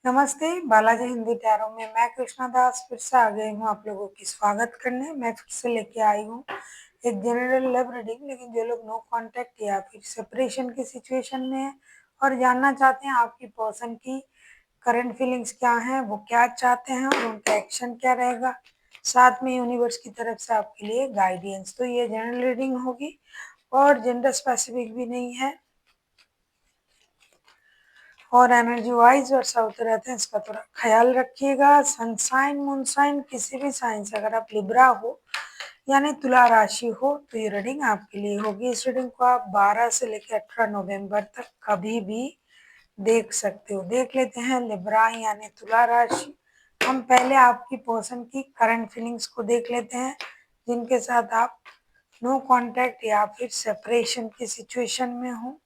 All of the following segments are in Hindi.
नमस्ते, बालाजी हिंदी टैरो में मैं कृष्णा दास फिर से आ गई हूँ आप लोगों की स्वागत करने। मैं फिर से लेके आई हूँ एक जनरल लव रीडिंग, लेकिन जो लोग नो कांटेक्ट या फिर सेपरेशन की सिचुएशन में है और जानना चाहते हैं आपकी पर्सन की करंट फीलिंग्स क्या हैं, वो क्या चाहते हैं और उनका एक्शन क्या रहेगा, साथ में यूनिवर्स की तरफ से आपके लिए गाइडेंस। तो ये जनरल रीडिंग होगी और जेंडर स्पेसिफिक भी नहीं है और एनर्जी वाइज वर्षा होते रहते हैं, इसका थोड़ा ख्याल रखिएगा। सनसाइन मूनसाइन किसी भी साइन से अगर आप लिब्रा हो यानी तुला राशि हो तो ये रीडिंग आपके लिए होगी। इस रीडिंग को आप 12 से लेकर 18 नवंबर तक कभी भी देख सकते हो। देख लेते हैं लिब्रा यानी तुला राशि। हम पहले आपकी पर्सन की करंट फीलिंग्स को देख लेते हैं जिनके साथ आप नो कांटेक्ट या फिर सेपरेशन की सिचुएशन में हो।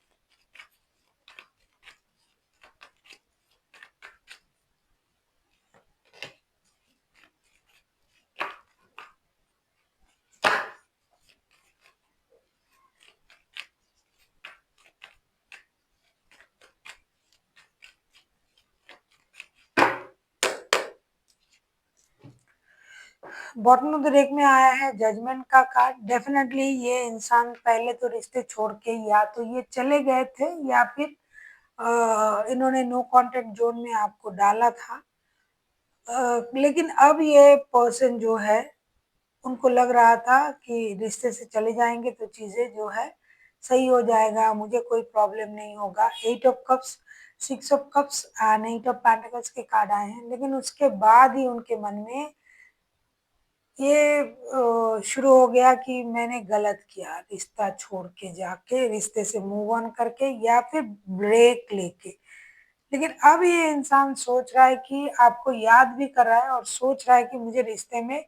बॉटम ऑफ द डेक में आया है जजमेंट का कार्ड। डेफिनेटली ये इंसान पहले तो रिश्ते छोड़ के या तो ये चले गए थे या फिर इन्होंने नो कांटेक्ट जोन में आपको डाला था। लेकिन अब ये पर्सन जो है उनको लग रहा था कि रिश्ते से चले जाएंगे तो चीजें जो है सही हो जाएगा, मुझे कोई प्रॉब्लम नहीं होगा। 8 of cups, 6 of cups and 8 of pentacles के कार्ड आए हैं, लेकिन उसके बाद ही उनके मन में ये शुरू हो गया कि मैंने गलत किया रिश्ता छोड़ के जाके, रिश्ते से मूव ऑन करके या फिर ब्रेक लेके। लेकिन अब ये इंसान सोच रहा है कि आपको याद भी कर रहा है और सोच रहा है कि मुझे रिश्ते में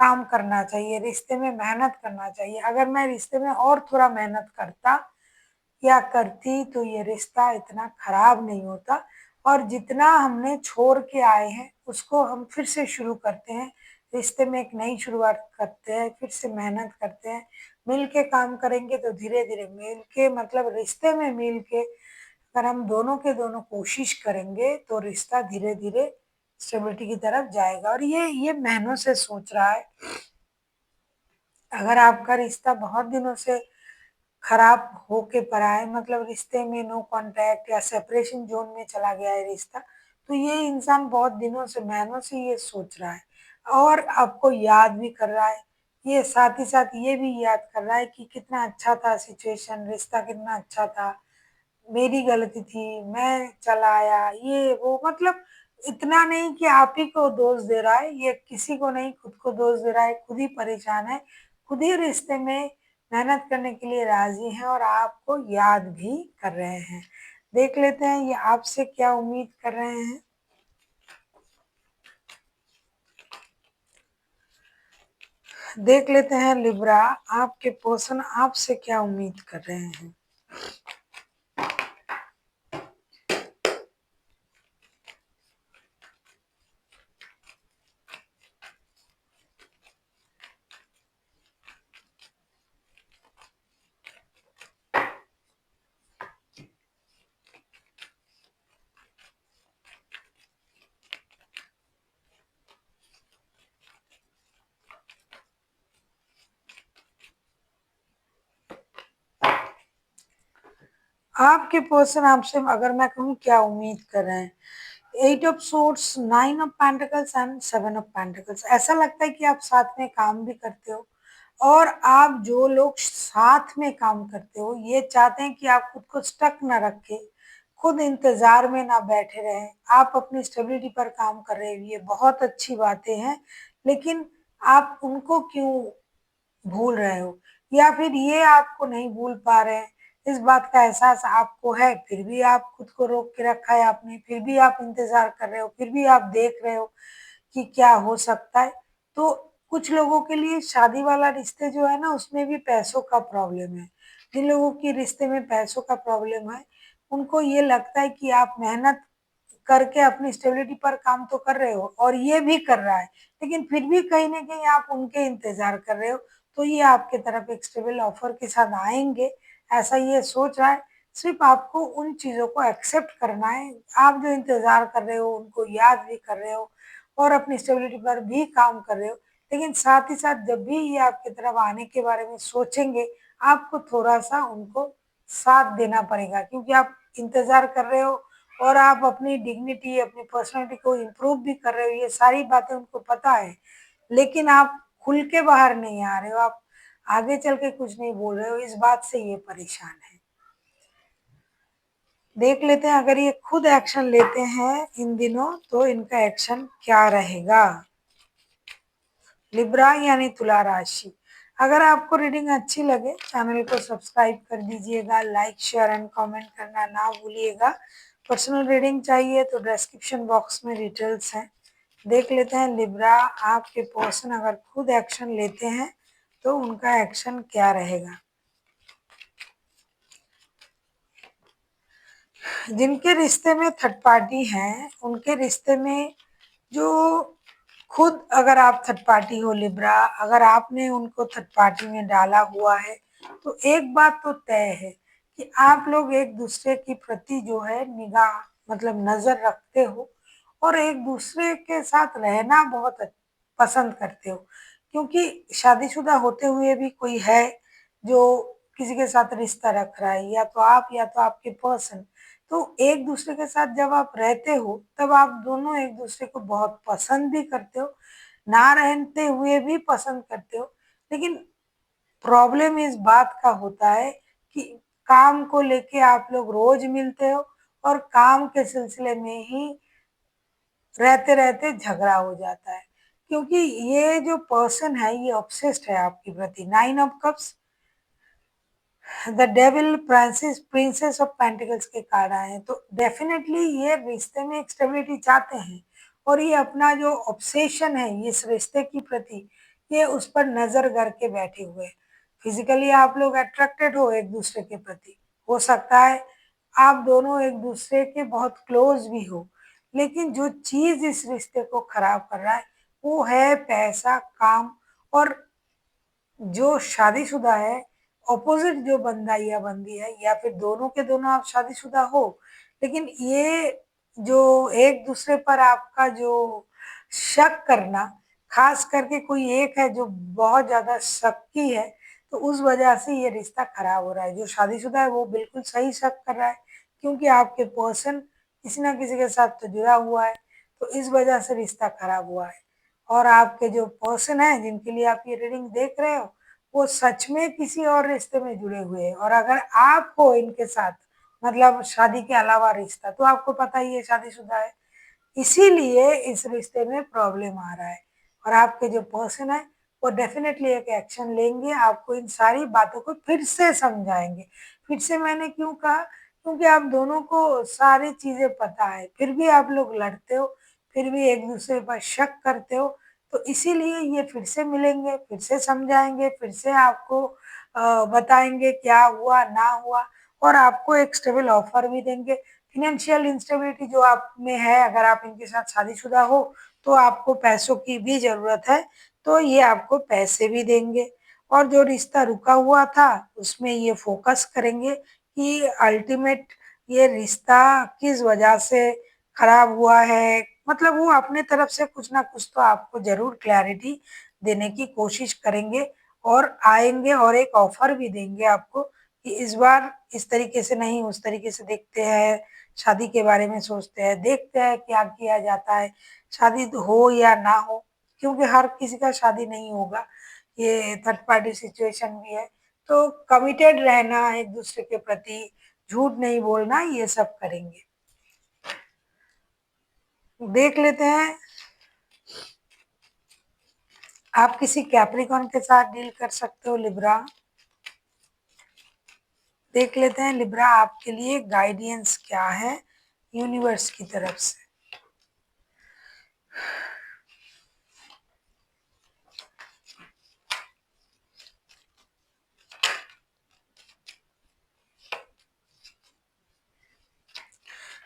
काम करना चाहिए, रिश्ते में मेहनत करना चाहिए। अगर मैं रिश्ते में और थोड़ा मेहनत करता या करती तो ये रिश्ता इतना खराब नहीं होता। और जितना हमने छोड़ के आए हैं उसको हम फिर से शुरू करते हैं, रिश्ते में एक नई शुरुआत करते हैं, फिर से मेहनत करते हैं। मिल के काम करेंगे तो धीरे धीरे मिल के मतलब रिश्ते में मिल के अगर हम दोनों के दोनों कोशिश करेंगे तो रिश्ता धीरे धीरे स्टेबिलिटी की तरफ जाएगा। और ये महीनों से सोच रहा है। अगर आपका रिश्ता बहुत दिनों से खराब होके पड़ा है, मतलब रिश्ते में नो कांटेक्ट या सेपरेशन जोन में चला गया है रिश्ता, तो ये इंसान बहुत दिनों से महीनों से ये सोच रहा है और आपको याद भी कर रहा है। ये साथ ही साथ ये भी याद कर रहा है कि कितना अच्छा था सिचुएशन, रिश्ता कितना अच्छा था, मेरी गलती थी, मैं चला आया, ये वो मतलब इतना नहीं कि आप ही को दोष दे रहा है, ये किसी को नहीं खुद को दोष दे रहा है, खुद ही परेशान है, खुद ही रिश्ते में मेहनत करने के लिए राजी हैं और आपको याद भी कर रहे हैं। देख लेते हैं ये आपसे क्या उम्मीद कर रहे हैं। देख लेते हैं लिब्रा, आपके पर्सन आपसे क्या उम्मीद कर रहे हैं। आपके पर्सन आपसे अगर मैं कहूँ क्या उम्मीद कर रहे हैं, 8 of swords, 9 of pentacles and 7 of pentacles. ऐसा लगता है कि आप साथ में काम भी करते हो और आप जो लोग साथ में काम करते हो ये चाहते हैं कि आप खुद को स्टक ना रखे, खुद इंतजार में ना बैठे रहें, आप अपनी स्टेबिलिटी पर काम कर रहे हो, ये बहुत अच्छी बातें हैं। लेकिन आप उनको क्यों भूल रहे हो या फिर ये आपको नहीं भूल पा रहे हैं, इस बात का एहसास आपको है, फिर भी आप खुद को रोक के रखा है आपने, फिर भी आप इंतजार कर रहे हो, फिर भी आप देख रहे हो कि क्या हो सकता है। तो कुछ लोगों के लिए शादी वाला रिश्ते जो है ना उसमें भी पैसों का प्रॉब्लम है। जिन लोगों की रिश्ते में पैसों का प्रॉब्लम है उनको ये लगता है कि आप मेहनत करके अपनी स्टेबिलिटी पर काम तो कर रहे हो और ये भी कर रहा है, लेकिन फिर भी कहीं ना कहीं आप उनके इंतजार कर रहे हो। तो ये आपके तरफ एक स्टेबल ऑफर के साथ आएंगे, ऐसा ये सोच रहा है। सिर्फ आपको उन चीज़ों को एक्सेप्ट करना है। आप जो इंतज़ार कर रहे हो, उनको याद भी कर रहे हो और अपनी स्टेबिलिटी पर भी काम कर रहे हो, लेकिन साथ ही साथ जब भी ये आपकी तरफ आने के बारे में सोचेंगे, आपको थोड़ा-सा उनको साथ देना पड़ेगा, क्योंकि आप इंतज़ार कर रहे हो और आप अपनी डिग्निटी, अपनी पर्सनैलिटी को इम्प्रूव भी कर रहे हो, ये सारी बातें उनको पता है। लेकिन आप खुल के बाहर नहीं आ रहे हो, आप आगे चल के कुछ नहीं बोल रहे हो, इस बात से ये परेशान है। देख लेते हैं अगर ये खुद एक्शन लेते हैं इन दिनों तो इनका एक्शन क्या रहेगा। लिब्रा यानी तुला राशि। अगर आपको रीडिंग अच्छी लगे चैनल को सब्सक्राइब कर दीजिएगा, लाइक शेयर एंड कमेंट करना ना भूलिएगा। पर्सनल रीडिंग चाहिए तो डिस्क्रिप्शन बॉक्स में डिटेल्स हैं। देख लेते हैं लिब्रा, आपके पर्सन अगर खुद एक्शन लेते हैं तो उनका एक्शन क्या रहेगा। जिनके रिश्ते में थर्ड पार्टी हैं, उनके रिश्ते में जो खुद अगर आप थर्ड पार्टी हो लिब्रा, अगर आपने उनको थर्ड पार्टी में डाला हुआ है, तो एक बात तो तय है कि आप लोग एक दूसरे के प्रति जो है निगाह मतलब नज़र रखते हो और एक दूसरे के साथ रहना बहुत पसंद करते हो। क्योंकि शादीशुदा होते हुए भी कोई है जो किसी के साथ रिश्ता रख रहा है, या तो आप या तो आपके पर्सन। तो एक दूसरे के साथ जब आप रहते हो तब आप दोनों एक दूसरे को बहुत पसंद भी करते हो, ना रहते हुए भी पसंद करते हो। लेकिन प्रॉब्लम इस बात का होता है कि काम को लेके आप लोग रोज मिलते हो और काम के सिलसिले में ही रहते-रहते झगड़ा हो जाता है। क्योंकि ये जो पर्सन है ये ऑब्सेस्ड है आपके प्रति। 9 of cups, the devil, princess of pentacles के कार्ड आए हैं, तो डेफिनेटली ये रिश्ते में एक स्टेबिलिटी चाहते हैं और ये अपना जो ऑब्सेशन है इस रिश्ते के प्रति, ये उस पर नजर करके बैठे हुए हैं। फिजिकली आप लोग अट्रैक्टेड हो एक दूसरे के प्रति, हो सकता है आप दोनों एक दूसरे के बहुत क्लोज भी हो, लेकिन जो चीज इस रिश्ते को खराब कर रहा है वो है पैसा, काम। और जो शादीशुदा है, ऑपोजिट जो बंदा या बंदी है, या फिर दोनों के दोनों आप शादीशुदा हो, लेकिन ये जो एक दूसरे पर आपका जो शक करना, खास करके कोई एक है जो बहुत ज्यादा शक्की है, तो उस वजह से ये रिश्ता खराब हो रहा है। जो शादीशुदा है वो बिल्कुल सही शक कर रहा है, क्योंकि आपके पर्सन किसी ना किसी के साथ तो जुड़ा हुआ है, तो इस वजह से रिश्ता खराब हुआ है। और आपके जो पर्सन है जिनके लिए आप ये रीडिंग देख रहे हो, वो सच में किसी और रिश्ते में जुड़े हुए हैं। और अगर आप हो इनके साथ, मतलब शादी के अलावा रिश्ता, तो आपको पता ही है शादीशुदा है, इसीलिए इस रिश्ते में प्रॉब्लम आ रहा है। और आपके जो पर्सन है वो डेफिनेटली एक एक्शन लेंगे, आपको इन सारी बातों को फिर से समझाएंगे। फिर से मैंने क्यों कहा, क्योंकि आप दोनों को सारी चीजें पता है, फिर भी आप लोग लड़ते हो, फिर भी एक दूसरे पर शक करते हो। तो इसीलिए ये फिर से मिलेंगे, फिर से समझाएंगे, फिर से आपको बताएंगे क्या हुआ ना हुआ, और आपको एक स्टेबल ऑफर भी देंगे। फिनेंशियल इंस्टेबिलिटी जो आप में है, अगर आप इनके साथ शादीशुदा हो तो आपको पैसों की भी जरूरत है, तो ये आपको पैसे भी देंगे। और जो रिश्ता रुका हुआ था उसमें ये फोकस करेंगे कि अल्टीमेट ये रिश्ता किस वजह से खराब हुआ है, मतलब वो अपने तरफ से कुछ ना कुछ तो आपको जरूर क्लैरिटी देने की कोशिश करेंगे और आएंगे और एक ऑफर भी देंगे आपको कि इस बार इस तरीके से नहीं, उस तरीके से देखते हैं, शादी के बारे में सोचते हैं, देखते हैं क्या किया जाता है, शादी तो हो या ना हो, क्योंकि हर किसी का शादी नहीं होगा, ये थर्ड पार्टी सिचुएशन भी है। तो कमिटेड रहना एक दूसरे के प्रति, झूठ नहीं बोलना, ये सब करेंगे। देख लेते हैं आप किसी कैप्रिकॉन के साथ डील कर सकते हो लिब्रा। देख लेते हैं लिब्रा आपके लिए गाइडेंस क्या है यूनिवर्स की तरफ से।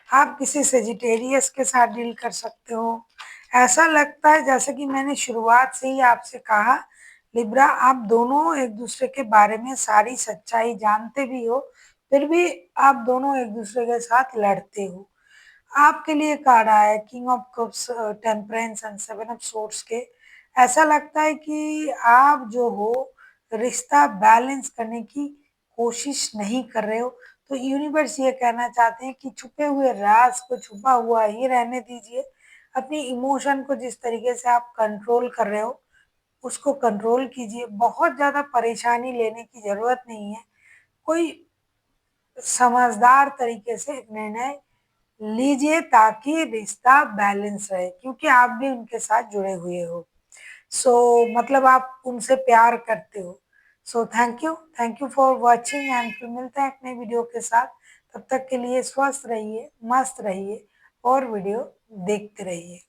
आप किसी सेजिटेरियस के साथ डील कर सकते हो। ऐसा लगता है जैसे कि मैंने शुरुआत से ही आपसे कहा, लिब्रा आप दोनों एक दूसरे के बारे में सारी सच्चाई जानते भी हो, फिर भी आप दोनों एक दूसरे के साथ लड़ते हो। आपके लिए कार्ड आया है king of cups, temperance and seven of swords के। ऐसा लगता है कि आप जो हो रिश्ता बैलेंस करने की कोशिश नहीं कर रहे हो। तो यूनिवर्स ये कहना चाहते हैं कि छुपे हुए राज को छुपा हुआ ही रहने दीजिए। अपनी इमोशन को जिस तरीके से आप कंट्रोल कर रहे हो उसको कंट्रोल कीजिए। बहुत ज़्यादा परेशानी लेने की ज़रूरत नहीं है। कोई समझदार तरीके से एक निर्णय लीजिए ताकि रिश्ता बैलेंस रहे, क्योंकि आप भी उनके साथ जुड़े हुए हो। मतलब आप उनसे प्यार करते हो। Thank you for watching and फिर मिलते हैं एक नई वीडियो के साथ। तब तक के लिए स्वस्थ रहिए, मस्त रहिए और वीडियो देखते रहिए।